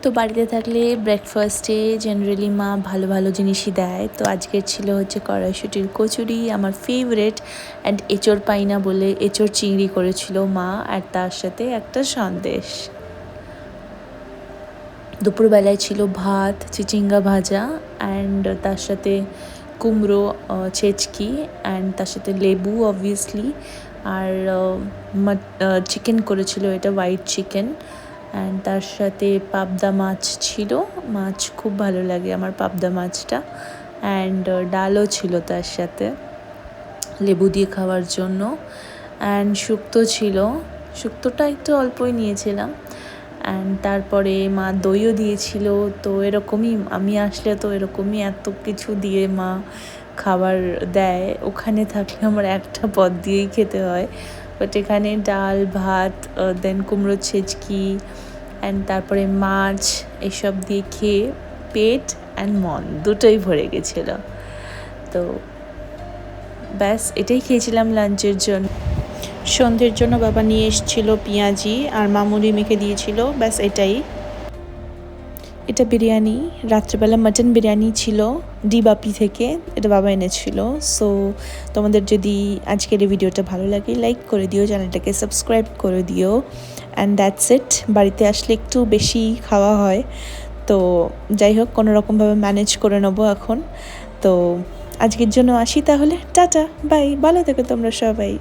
তো বাড়িতে থাকলে ব্রেকফাস্টে জেনারেলি মা ভালো ভালো জিনিসই দেয়। তো আজকের ছিল হচ্ছে কড়াইশুঁটির কচুরি, আমার ফেভারেট, অ্যান্ড এঁচোড় পাই না বলে এঁচোড় চিংড়ি করেছিল মা, আর তার সাথে একটা সন্দেশ। দুপুরবেলায় ছিল ভাত, চিচিঙ্গা ভাজা, অ্যান্ড তার সাথে কুমড়ো ছেচকি, অ্যান্ড তার সাথে লেবু অবভিয়াসলি, আর চিকেন করেছিল, এটা হোয়াইট চিকেন, অ্যান্ড তার সাথে পাবদা মাছ ছিল। মাছ খুব ভালো লাগে আমার পাবদা মাছটা। অ্যান্ড ডালও ছিল তার সাথে লেবু দিয়ে খাওয়ার জন্য। অ্যান্ড শুক্তো ছিল, শুক্তোটা একটু অল্পই নিয়েছিলাম। অ্যান্ড তারপরে মা দইও দিয়েছিল। তো এরকমই আমি আসলে তো এরকমই এত কিছু দিয়ে মা খাবার দেয়। ওখানে থাকলে আমার একটা পদ দিয়েই খেতে হয়, বাট এখানে ডাল ভাত, দেন কুমড়ো ছেচকি, অ্যান্ড তারপরে মাছ, এসব দিয়ে খেয়ে পেট অ্যান্ড মন দুটোই ভরে গেছিলো। তো ব্যাস এটাই খেয়েছিলাম লাঞ্চের জন্য। সন্ধ্যের জন্য বাবা নিয়ে এসেছিল পেঁয়াজি আর মামুনি মেখে দিয়েছিল, ব্যাস এটাই। এটা বিরিয়ানি, রাত্রেবেলা মাটন বিরিয়ানি ছিল ডিবাপি থেকে, এটা বাবা এনেছিল। সো তোমাদের যদি আজকের এই ভিডিওটা ভালো লাগে লাইক করে দিও, চ্যানেলটাকে সাবস্ক্রাইব করে দিও, অ্যান্ড দ্যাটস ইট। বাড়িতে আসলে একটু বেশি খাওয়া হয়, তো যাই হোক কোনো রকমভাবে ম্যানেজ করে নেবো এখন। তো আজকের জন্য আসি তাহলে, টাটা বাই, ভালো থেকো তোমরা সবাই।